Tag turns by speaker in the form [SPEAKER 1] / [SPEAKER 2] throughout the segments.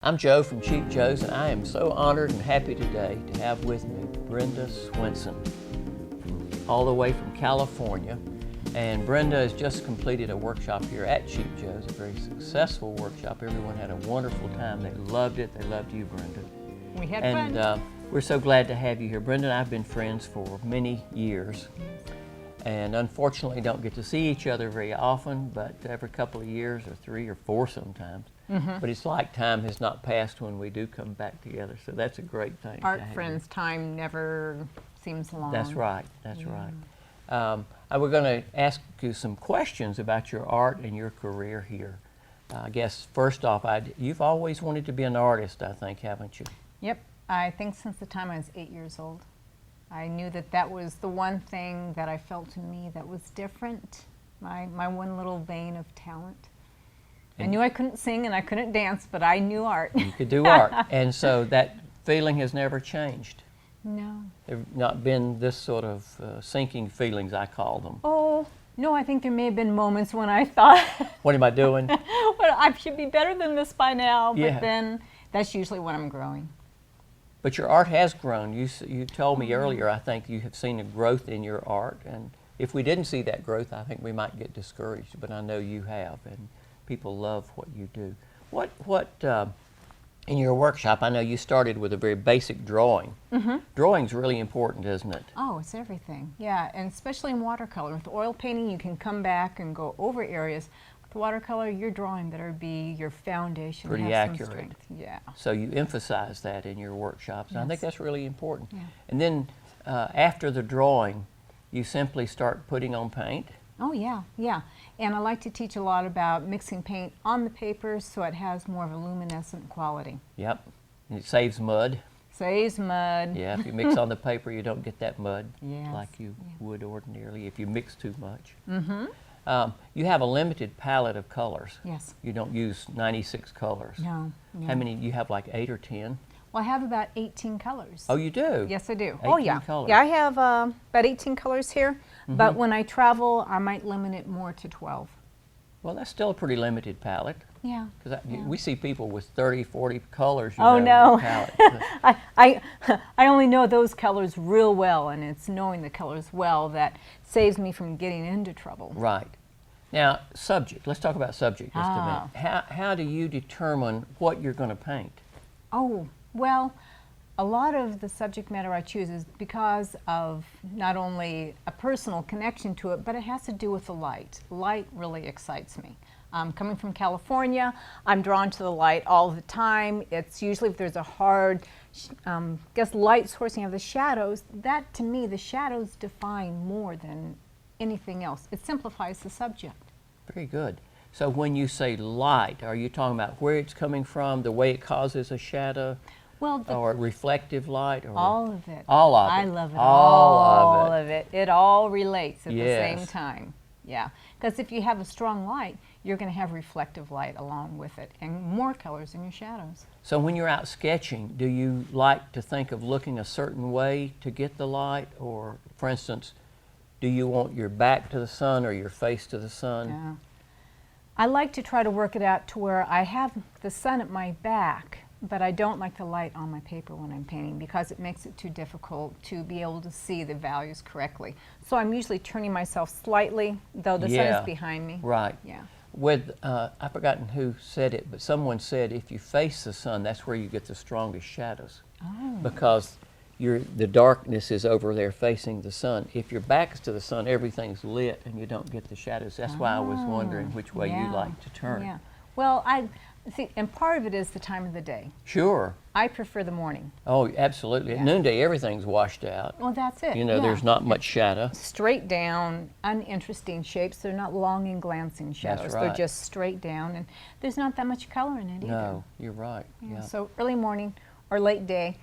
[SPEAKER 1] I'm Joe from Cheap Joe's, and I am so honored and happy today to have with me Brenda Swenson, all the way from California. And Brenda has just completed a workshop here at Cheap Joe's, a very successful workshop. Everyone had a wonderful time. They loved it. They loved you, Brenda.
[SPEAKER 2] We had fun.
[SPEAKER 1] And we're so glad to have you here. Brenda and I have been friends for many years, and unfortunately don't get to see each other very often, but every couple of years, or 3 or 4 sometimes. But it's like time has not passed when we do come back together, so that's a great thing.
[SPEAKER 2] Art friends, time never seems long.
[SPEAKER 1] That's right, that's right. We're going to ask you some questions about your art and your career here. I guess first off, you've always wanted to be an artist, I think, haven't you?
[SPEAKER 2] Yep, I think since the time I was 8 years old. I knew that that was the one thing that I felt to me that was different, my one little vein of talent. I knew I couldn't sing and I couldn't dance, but I knew art.
[SPEAKER 1] You could do art, and so that feeling has never changed.
[SPEAKER 2] No.
[SPEAKER 1] There have not been this sort of sinking feelings, I call them.
[SPEAKER 2] Oh, no, I think there may have been moments when I thought,
[SPEAKER 1] what am I doing?
[SPEAKER 2] well, I should be better than this by now, but
[SPEAKER 1] Yeah.
[SPEAKER 2] then that's usually when I'm growing.
[SPEAKER 1] But your art has grown. You told me earlier, I think you have seen a growth in your art, and if we didn't see that growth, I think we might get discouraged, but I know you have, and people love what you do. In your workshop, I know you started with a very basic drawing. Drawing's really important, isn't it?
[SPEAKER 2] Oh, it's everything. Yeah, and especially in watercolor. With oil painting, you can come back and go over areas. With watercolor, your drawing better be your foundation.
[SPEAKER 1] Pretty
[SPEAKER 2] have
[SPEAKER 1] accurate.
[SPEAKER 2] Some strength. Yeah.
[SPEAKER 1] So you emphasize that in your workshops. And I think
[SPEAKER 2] Yes.
[SPEAKER 1] that's really important.
[SPEAKER 2] Yeah.
[SPEAKER 1] And then after the drawing, you simply start putting on paint.
[SPEAKER 2] Oh, yeah, yeah. And I like to teach a lot about mixing paint on the paper so it has more of a luminescent quality.
[SPEAKER 1] Yep. And it saves mud.
[SPEAKER 2] Saves mud.
[SPEAKER 1] Yeah, if you mix on the paper, you don't get that mud
[SPEAKER 2] Yes.
[SPEAKER 1] like you would ordinarily if you mix too much. You have a limited palette of colors.
[SPEAKER 2] Yes.
[SPEAKER 1] You don't use 96 colors.
[SPEAKER 2] No, no.
[SPEAKER 1] How many? You have like 8 or 10?
[SPEAKER 2] Well, I have about 18 colors.
[SPEAKER 1] Oh, you do?
[SPEAKER 2] Yes, I do.
[SPEAKER 1] 18
[SPEAKER 2] Oh, yeah.
[SPEAKER 1] colors.
[SPEAKER 2] Yeah, I have about 18 colors here, but when I travel, I might limit it more to 12.
[SPEAKER 1] Well, that's still a pretty limited palette.
[SPEAKER 2] Yeah.
[SPEAKER 1] Because
[SPEAKER 2] Yeah.
[SPEAKER 1] we see people with 30, 40 colors
[SPEAKER 2] Oh,
[SPEAKER 1] in
[SPEAKER 2] no.
[SPEAKER 1] their palette.
[SPEAKER 2] I only know those colors real well, and it's knowing the colors well that saves me from getting into trouble.
[SPEAKER 1] Right. Now, subject. Let's talk about subject just a minute. How do you determine what you're going to paint?
[SPEAKER 2] Oh, well, a lot of the subject matter I choose is because of not only a personal connection to it, but it has to do with the light. Light really excites me. Coming from California, I'm drawn to the light all the time. It's usually if there's a hard, light source and you have the shadows, that to me, the shadows define more than anything else. It simplifies the subject.
[SPEAKER 1] Very good. So when you say light, are you talking about where it's coming from, the way it causes a shadow,
[SPEAKER 2] Well,
[SPEAKER 1] or reflective light? Or
[SPEAKER 2] all of it.
[SPEAKER 1] All of it.
[SPEAKER 2] I love it.
[SPEAKER 1] All of
[SPEAKER 2] it. It all relates at
[SPEAKER 1] Yes.
[SPEAKER 2] the same time. Yeah. Because if you have a strong light, you're going to have reflective light along with it and more colors in your shadows.
[SPEAKER 1] So when you're out sketching, do you like to think of looking a certain way to get the light? Or, for instance, do you want your back to the sun or your face to the sun?
[SPEAKER 2] Yeah. I like to try to work it out to where I have the sun at my back, but I don't like the light on my paper when I'm painting because it makes it too difficult to be able to see the values correctly. So I'm usually turning myself slightly, though the sun
[SPEAKER 1] Yeah.
[SPEAKER 2] is behind me.
[SPEAKER 1] Right.
[SPEAKER 2] Yeah.
[SPEAKER 1] With, I've forgotten who said it, but someone said if you face the sun, that's where you get the strongest shadows.
[SPEAKER 2] Oh.
[SPEAKER 1] Because the darkness is over there facing the sun. If your back's to the sun, everything's lit and you don't get the shadows. That's why I was wondering which way you like to turn.
[SPEAKER 2] Yeah. Well, I see, and part of it is the time of the day.
[SPEAKER 1] Sure.
[SPEAKER 2] I prefer the morning.
[SPEAKER 1] Oh, absolutely. At
[SPEAKER 2] Yeah.
[SPEAKER 1] noonday, everything's washed out.
[SPEAKER 2] Well, that's it.
[SPEAKER 1] You know,
[SPEAKER 2] yeah.
[SPEAKER 1] there's not much shadow.
[SPEAKER 2] Straight down, uninteresting shapes. They're not long and glancing shadows. They're
[SPEAKER 1] right.
[SPEAKER 2] just straight down, and there's not that much color in it either.
[SPEAKER 1] No, you're right. Yeah.
[SPEAKER 2] So early morning or late day.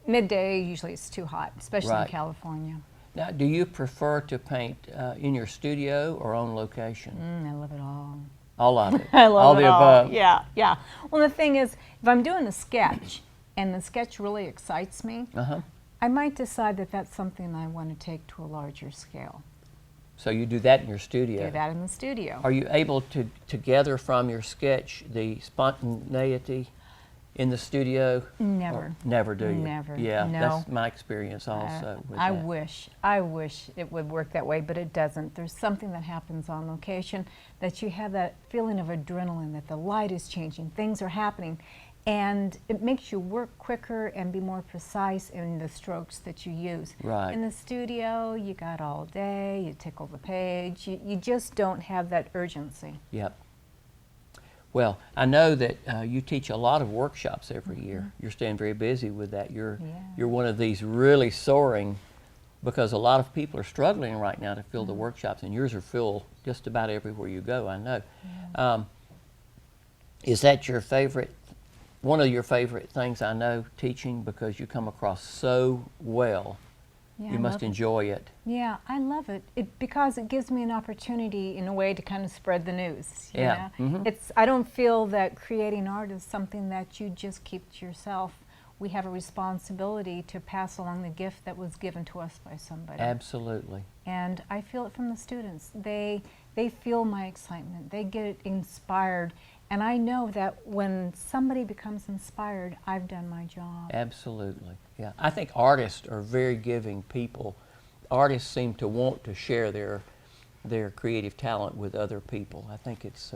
[SPEAKER 2] Midday, usually it's too hot, especially
[SPEAKER 1] Right.
[SPEAKER 2] in California.
[SPEAKER 1] Now, do you prefer to paint in your studio or on location?
[SPEAKER 2] I love it all.
[SPEAKER 1] All of it.
[SPEAKER 2] I love
[SPEAKER 1] all
[SPEAKER 2] it
[SPEAKER 1] the
[SPEAKER 2] all.
[SPEAKER 1] above.
[SPEAKER 2] Yeah, yeah. Well, the thing is, if I'm doing a sketch and the sketch really excites me, I might decide that that's something I want to take to a larger scale.
[SPEAKER 1] So you do that in your studio.
[SPEAKER 2] Do that in the studio.
[SPEAKER 1] Are you able to gather from your sketch the spontaneity in the studio?
[SPEAKER 2] Never.
[SPEAKER 1] Or never, do you?
[SPEAKER 2] Never.
[SPEAKER 1] Yeah,
[SPEAKER 2] No.
[SPEAKER 1] that's my experience also. With
[SPEAKER 2] I
[SPEAKER 1] that.
[SPEAKER 2] wish it would work that way, but it doesn't. There's something that happens on location that you have that feeling of adrenaline, that the light is changing, things are happening, and it makes you work quicker and be more precise in the strokes that you use.
[SPEAKER 1] Right.
[SPEAKER 2] In the studio, you got all day, you tickle the page, you just don't have that urgency.
[SPEAKER 1] Yep. Well, I know that you teach a lot of workshops every year. You're staying very busy with that. You're one of these really soaring, because a lot of people are struggling right now to fill the workshops, and yours are filled just about everywhere you go, I know. Is that your favorite, one of your favorite things, I know, teaching, because you come across so well?
[SPEAKER 2] Yeah,
[SPEAKER 1] You must enjoy it.
[SPEAKER 2] Yeah, I love it. Because it gives me an opportunity, in a way, to kind of spread the news. You
[SPEAKER 1] Yeah.
[SPEAKER 2] know? I don't feel that creating art is something that you just keep to yourself. We have a responsibility to pass along the gift that was given to us by somebody.
[SPEAKER 1] Absolutely.
[SPEAKER 2] And I feel it from the students. They feel my excitement. They get inspired. And I know that when somebody becomes inspired, I've done my job.
[SPEAKER 1] Absolutely. Yeah. I think artists are very giving people. Artists seem to want to share their creative talent with other people. I think it's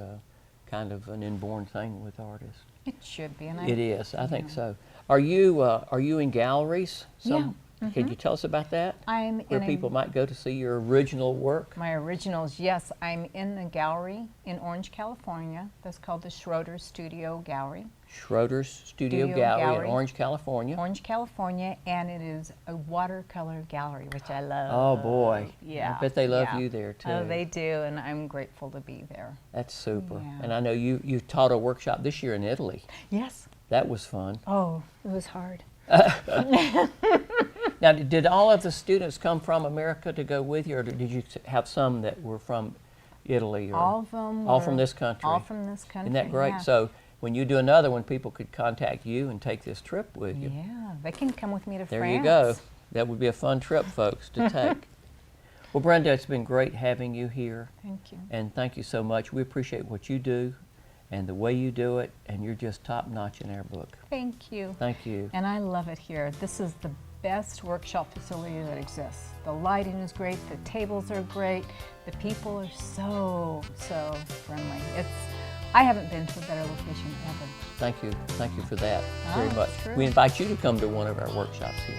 [SPEAKER 1] kind of an inborn thing with artists.
[SPEAKER 2] It should be. And
[SPEAKER 1] It is. I think so. Are you in galleries?
[SPEAKER 2] Yeah.
[SPEAKER 1] Can you tell us about that?
[SPEAKER 2] I'm
[SPEAKER 1] Where
[SPEAKER 2] in
[SPEAKER 1] people might go to see your original work?
[SPEAKER 2] my originals, yes. I'm in the gallery in Orange, California. That's called the Schroeder Studio Gallery.
[SPEAKER 1] Schroeder's Studio Gallery in Orange, California.
[SPEAKER 2] Orange, California, and it is a watercolor gallery, which I love.
[SPEAKER 1] Oh boy.
[SPEAKER 2] Yeah.
[SPEAKER 1] I bet they love
[SPEAKER 2] yeah.
[SPEAKER 1] you there too.
[SPEAKER 2] Oh, they do, and I'm grateful to be there.
[SPEAKER 1] That's super.
[SPEAKER 2] Yeah.
[SPEAKER 1] And I know you taught a workshop this year in Italy.
[SPEAKER 2] Yes.
[SPEAKER 1] That was fun.
[SPEAKER 2] Oh, it was hard.
[SPEAKER 1] Now, did all of the students come from America to go with you, or did you have some that were from Italy? Or
[SPEAKER 2] All of them
[SPEAKER 1] all
[SPEAKER 2] were-
[SPEAKER 1] from this country?
[SPEAKER 2] All from this country.
[SPEAKER 1] Isn't that great?
[SPEAKER 2] Yeah.
[SPEAKER 1] So when you do another one, people could contact you and take this trip with you.
[SPEAKER 2] Yeah, they can come with me to
[SPEAKER 1] There
[SPEAKER 2] France.
[SPEAKER 1] you go. That would be a fun trip, folks, to take. Well, Brenda, it's been great having you here.
[SPEAKER 2] Thank you.
[SPEAKER 1] And thank you so much. We appreciate what you do and the way you do it, and you're just top-notch in our book.
[SPEAKER 2] Thank you.
[SPEAKER 1] Thank you.
[SPEAKER 2] And I love it here. This is the best workshop facility that exists. The lighting is great, the tables are great, the people are so friendly. I haven't been to a better location ever.
[SPEAKER 1] Thank you for that very
[SPEAKER 2] Oh,
[SPEAKER 1] much.
[SPEAKER 2] true.
[SPEAKER 1] We invite you to come to one of our workshops here.